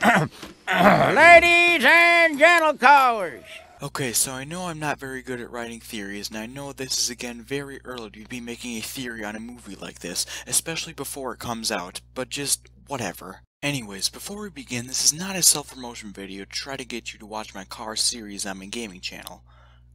Ladies and gentlecallers. Okay, so I know I'm not very good at writing theories, and I know this is again very early to be making a theory on a movie like this, especially before it comes out, but just whatever. Anyways, before we begin, this is not a self-promotion video to try to get you to watch my Cars series on my gaming channel.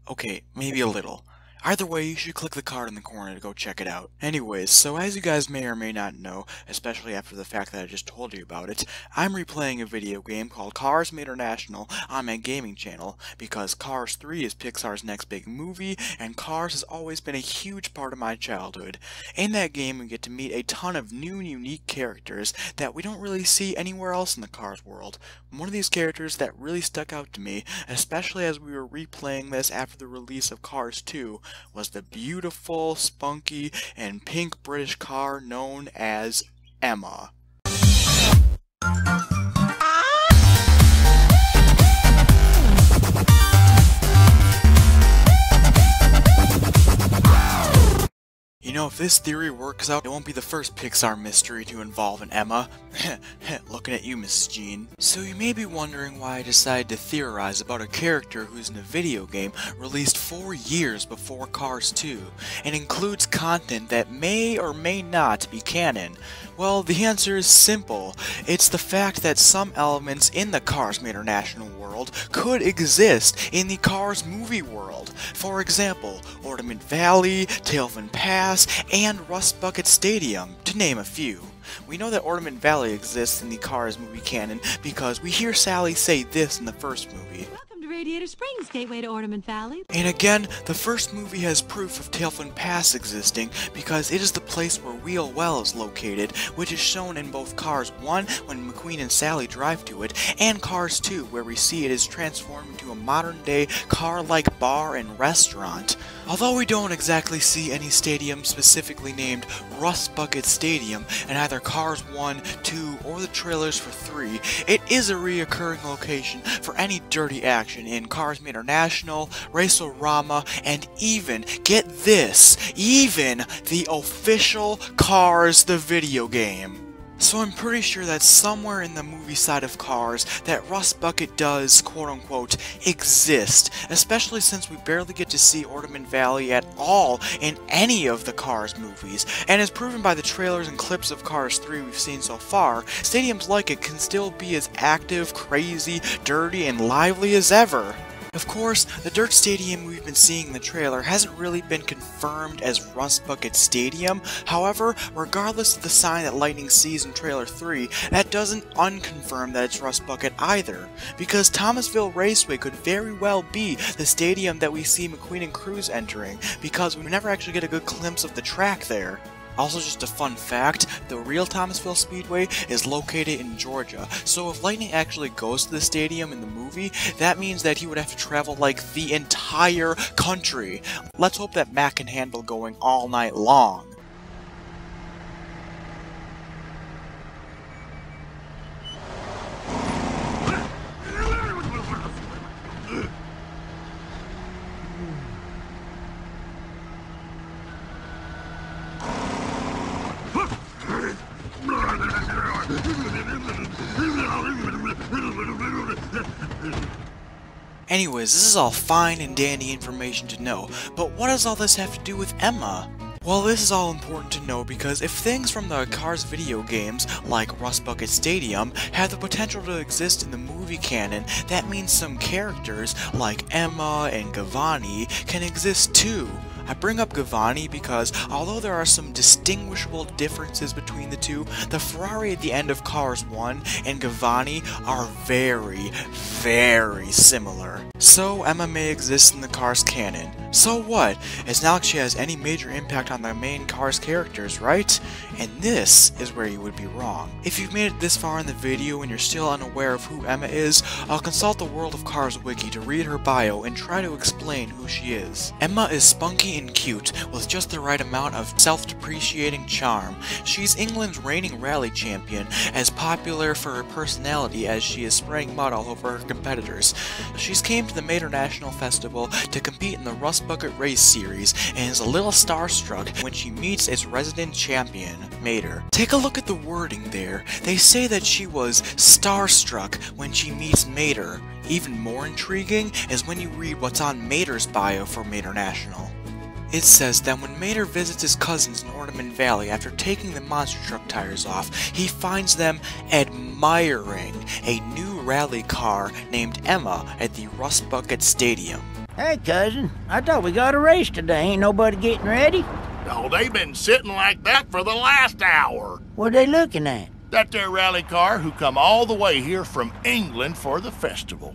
Okay, maybe a little. Either way, you should click the card in the corner to go check it out. Anyways, so as you guys may or may not know, especially after the fact that I just told you about it, I'm replaying a video game called Cars International on my gaming channel, because Cars 3 is Pixar's next big movie, and Cars has always been a huge part of my childhood. In that game, we get to meet a ton of new and unique characters that we don't really see anywhere else in the Cars world. One of these characters that really stuck out to me, especially as we were replaying this after the release of Cars 2, was the beautiful, spunky, and pink British car known as Emma. You know, if this theory works out, it won't be the first Pixar mystery to involve an Emma. Looking at you, Mrs. Jean. So you may be wondering why I decided to theorize about a character who's in a video game released 4 years before Cars 2, and includes content that may or may not be canon. Well, the answer is simple. It's the fact that some elements in the Cars International world could exist in the Cars movie world. For example, Ornament Valley, Tailfin Pass, and Rust Bucket Stadium, to name a few. We know that Ornament Valley exists in the Cars movie canon because we hear Sally say this in the first movie. Welcome to Radiator Springs, gateway to Ornament Valley. And again, the first movie has proof of Tailfin Pass existing because it is the place where Wheel Well is located, which is shown in both Cars 1 when McQueen and Sally drive to it, and Cars 2 where we see it is transformed into a modern-day car-like bar and restaurant. Although we don't exactly see any stadium specifically named Rust Bucket Stadium in either Cars 1, 2, or the trailers for 3, it is a reoccurring location for any dirty action in Cars International, Race-O-Rama, and even, get this, even the official Cars the video game. So I'm pretty sure that somewhere in the movie side of Cars that Rust Bucket does, quote-unquote, exist, especially since we barely get to see Ornament Valley at all in any of the Cars movies, and as proven by the trailers and clips of Cars 3 we've seen so far, stadiums like it can still be as active, crazy, dirty, and lively as ever. Of course, the dirt stadium we've been seeing in the trailer hasn't really been confirmed as Rust Bucket Stadium. However, regardless of the sign that Lightning sees in trailer 3, that doesn't unconfirm that it's Rust Bucket either, because Thomasville Raceway could very well be the stadium that we see McQueen and Cruz entering, because we never actually get a good glimpse of the track there. Also, just a fun fact, the real Thomasville Speedway is located in Georgia, so if Lightning actually goes to the stadium in the movie, that means that he would have to travel like the entire country. Let's hope that Matt can handle going all night long. Anyways, this is all fine and dandy information to know, but what does all this have to do with Emma? Well, this is all important to know because if things from the Cars video games, like Rust Bucket Stadium, have the potential to exist in the movie canon, that means some characters, like Emma and Gavani, can exist too. I bring up Gavani because, although there are some distinguishable differences between the two, the Ferrari at the end of Cars 1 and Gavani are very, very similar. So, Emma may exist in the Cars canon. So what? It's not like she has any major impact on the main Cars characters, right? And this is where you would be wrong. If you've made it this far in the video and you're still unaware of who Emma is, I'll consult the World of Cars wiki to read her bio and try to explain who she is. Emma is spunky and cute, with just the right amount of self-depreciating charm. She's England's reigning rally champion, as popular for her personality as she is spraying mud all over her competitors. She's came to the Mater National Festival to compete in the Rust Bucket Race series, and is a little starstruck when she meets its resident champion, Mater. Take a look at the wording there. They say that she was starstruck when she meets Mater. Even more intriguing is when you read what's on Mater's bio for Mater National. It says that when Mater visits his cousins in Ornament Valley after taking the monster truck tires off, he finds them admiring a new rally car named Emma at the Rust Bucket Stadium. Hey, cousin, I thought we got a race today. Ain't nobody getting ready? Oh, they've been sitting like that for the last hour. What are they looking at? That there rally car who come all the way here from England for the festival.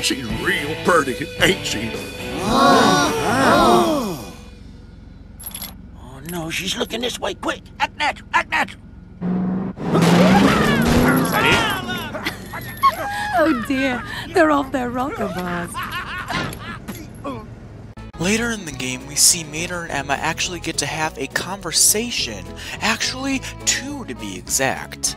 She's real pretty, ain't she? Oh, no, she's looking this way. Quick, act natural, act natural. Is that Oh dear, they're off their rocker bars. Later in the game, we see Mater and Emma actually get to have a conversation. Actually, two to be exact.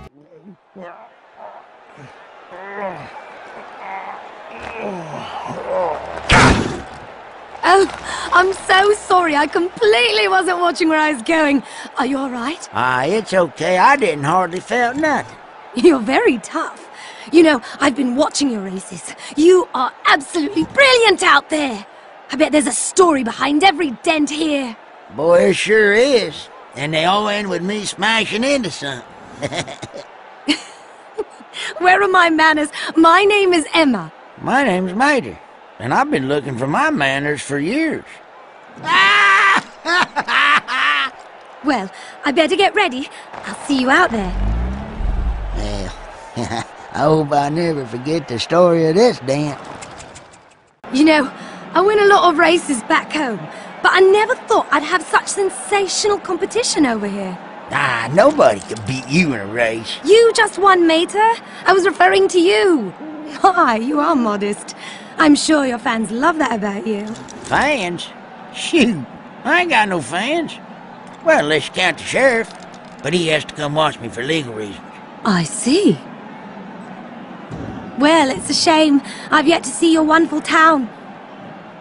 Oh, I'm so sorry. I completely wasn't watching where I was going. Are you all right? It's okay. I didn't hardly felt nothing. You're very tough. You know, I've been watching your races. You are absolutely brilliant out there. I bet there's a story behind every dent here. Boy, it sure is. And they all end with me smashing into something. Where are my manners? My name is Emma. My name's Mater, and I've been looking for my manners for years. Well, I better get ready. I'll see you out there. Well, I hope I never forget the story of this dance. You know, I win a lot of races back home, but I never thought I'd have such sensational competition over here. Nobody could beat you in a race. You just won, Mater. I was referring to you. Hi, you are modest. I'm sure your fans love that about you. Fans? Shoot, I ain't got no fans. Well, unless you count the sheriff, but he has to come watch me for legal reasons. I see. Well, it's a shame I've yet to see your wonderful town.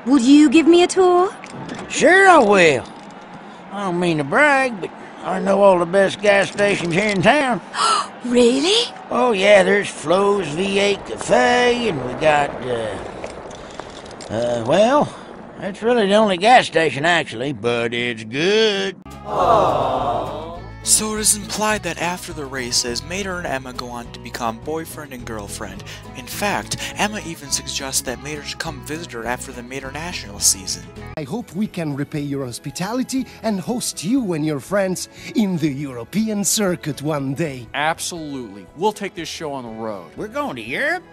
Would you give me a tour? Sure I will. I don't mean to brag, but I know all the best gas stations here in town. Really? Oh yeah, there's Flo's V8 Cafe, and we got, well, that's really the only gas station actually, but it's good. So it is implied that after the races, Mater and Emma go on to become boyfriend and girlfriend. In fact, Emma even suggests that Mater should come visit her after the Mater National season. I hope we can repay your hospitality and host you and your friends in the European circuit one day. Absolutely. We'll take this show on the road. We're going to Europe?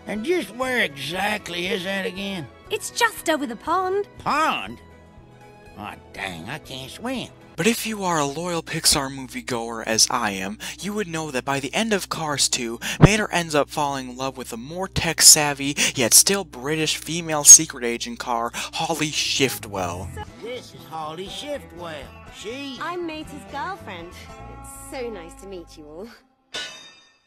And just where exactly is that again? It's just over the pond. Pond? Oh, dang, I can't swim. But if you are a loyal Pixar moviegoer as I am, you would know that by the end of Cars 2, Mater ends up falling in love with a more tech-savvy, yet still British female secret agent car, Holley Shiftwell. This is Holley Shiftwell. I'm Mater's girlfriend. It's so nice to meet you all.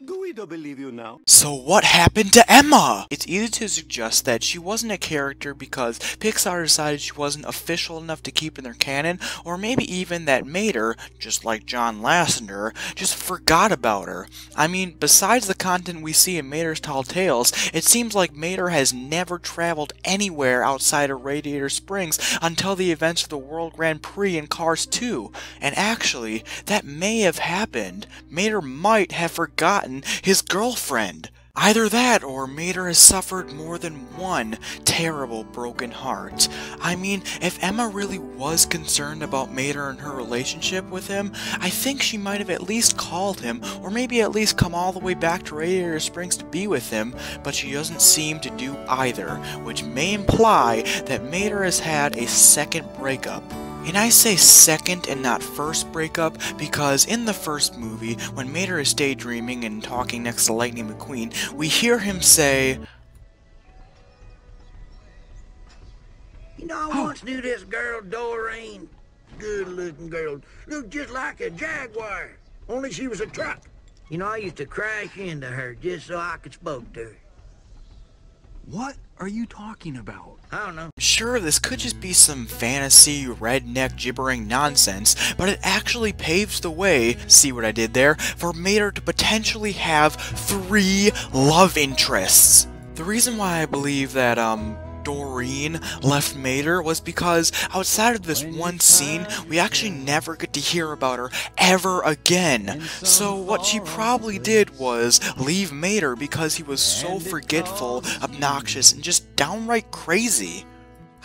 Guido believe you now? So what happened to Emma? It's easy to suggest that she wasn't a character because Pixar decided she wasn't official enough to keep in their canon, or maybe even that Mater, just like John Lasseter, just forgot about her. I mean, besides the content we see in Mater's Tall Tales, it seems like Mater has never traveled anywhere outside of Radiator Springs until the events of the World Grand Prix in Cars 2. And actually, that may have happened. Mater might have forgotten his girlfriend. Either that, or Mater has suffered more than one terrible broken heart. I mean, if Emma really was concerned about Mater and her relationship with him, I think she might have at least called him, or maybe at least come all the way back to Radiator Springs to be with him, but she doesn't seem to do either, which may imply that Mater has had a second breakup. And I say second and not first breakup because in the first movie, when Mater is daydreaming and talking next to Lightning McQueen, we hear him say, You know, I once knew this girl, Doreen. Good-looking girl. Looked just like a Jaguar, only she was a truck. You know, I used to crash into her just so I could spoke to her. What are you talking about? I don't know. Sure, this could just be some fantasy, redneck, gibbering nonsense, but it actually paves the way, see what I did there, for Mater to potentially have 3 love interests. The reason why I believe that, Doreen left Mater was because outside of this one scene, we actually never get to hear about her ever again. So what she probably did was leave Mater because he was so forgetful, obnoxious, and just downright crazy.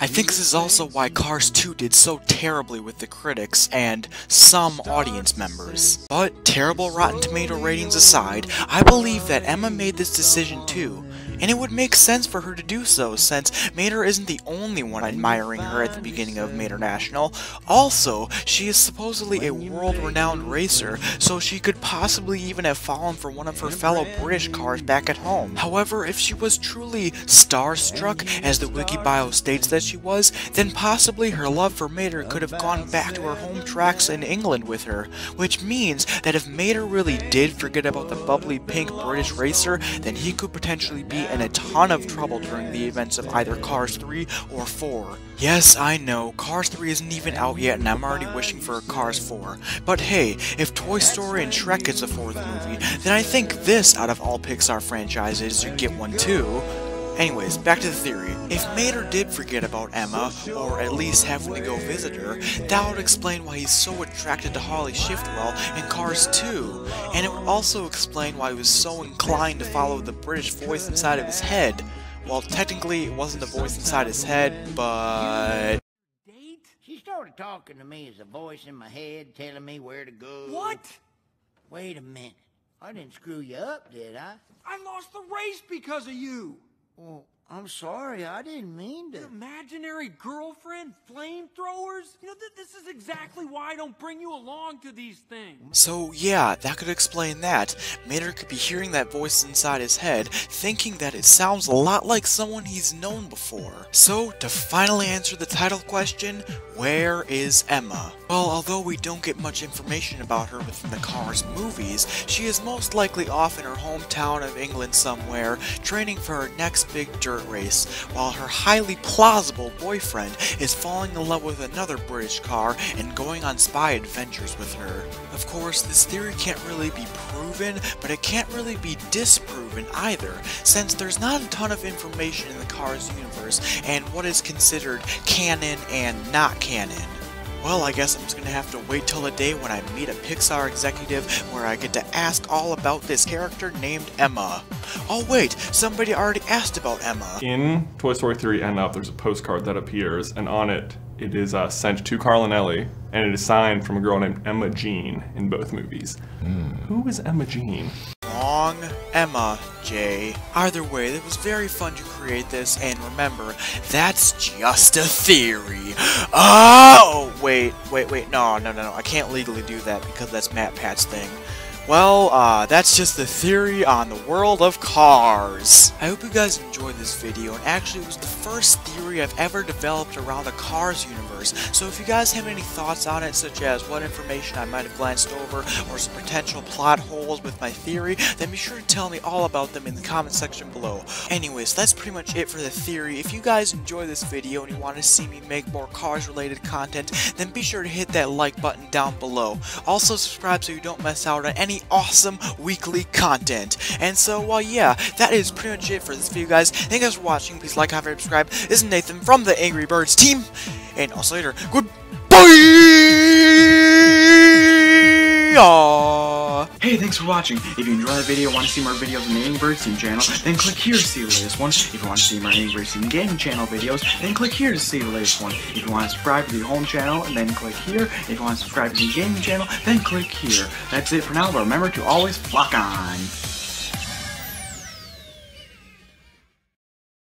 I think this is also why Cars 2 did so terribly with the critics and some audience members. But terrible Rotten Tomato ratings aside, I believe that Emma made this decision too. And it would make sense for her to do so, since Mater isn't the only one admiring her at the beginning of Mater National. Also, she is supposedly a world-renowned racer, so she could possibly even have fallen for one of her fellow British cars back at home. However, if she was truly starstruck, as the wiki bio states that she was, then possibly her love for Mater could have gone back to her home tracks in England with her, which means that if Mater really did forget about the bubbly pink British racer, then he could potentially be in a ton of trouble during the events of either Cars 3 or 4. Yes, I know, Cars 3 isn't even out yet and I'm already wishing for a Cars 4. But hey, if Toy Story and Shrek gets a 4th movie, then I think this, out of all Pixar franchises, should get one too. Anyways, back to the theory. If Mater did forget about Emma, or at least having to go visit her, that would explain why he's so attracted to Holley Shiftwell in Cars 2, and it would also explain why he was so inclined to follow the British voice inside of his head. Well, technically, it wasn't the voice inside his head, but... She started talking to me as a voice in my head telling me where to go. What? Wait a minute. I didn't screw you up, did I? I lost the race because of you! Well, I'm sorry, I didn't mean to. Your imaginary girlfriend? Flamethrowers? You know, this is exactly why I don't bring you along to these things. So yeah, that could explain that. Mater could be hearing that voice inside his head, thinking that it sounds a lot like someone he's known before. So, to finally answer the title question, where is Emma? Well, although we don't get much information about her within the Cars movies, she is most likely off in her hometown of England somewhere, training for her next big dirt race, while her highly plausible boyfriend is falling in love with another British car and going on spy adventures with her. Of course, this theory can't really be proven, but it can't really be disproven either, since there's not a ton of information in the Cars universe and what is considered canon and not canon. Well, I guess I'm just gonna have to wait till the day when I meet a Pixar executive where I get to ask all about this character named Emma. Oh wait, somebody already asked about Emma. In Toy Story 3 and Up, there's a postcard that appears, and on it, it is sent to Carl and Ellie, and it is signed from a girl named Emma Jean in both movies. Who is Emma Jean? Wrong Emma, Jay. Either way, it was very fun to create this, and remember, that's just a theory. Oh, wait, no, I can't legally do that because that's Matt Pat's thing. Well, that's just the theory on the world of Cars. I hope you guys enjoyed this video, and actually it was the first theory I've ever developed around the Cars universe, so if you guys have any thoughts on it, such as what information I might have glanced over, or some potential plot holes with my theory, then be sure to tell me all about them in the comment section below. Anyways, that's pretty much it for the theory. If you guys enjoyed this video and you want to see me make more Cars related content, then be sure to hit that like button down below. Also subscribe so you don't miss out on any awesome weekly content. And so, well, yeah, that is pretty much it for this video, guys. Thank you guys for watching. Please like, comment, and subscribe. This is Nathan from the Angry Birds team, and I'll see you later. Goodbye! Hey, thanks for watching. If you enjoyed the video and want to see more videos on the Angry Birds team channel, then click here to see the latest one. If you want to see more Angry Birds team gaming channel videos, then click here to see the latest one. If you want to subscribe to the home channel, then click here. If you want to subscribe to the gaming channel, then click here. That's it for now, but remember to always flock on.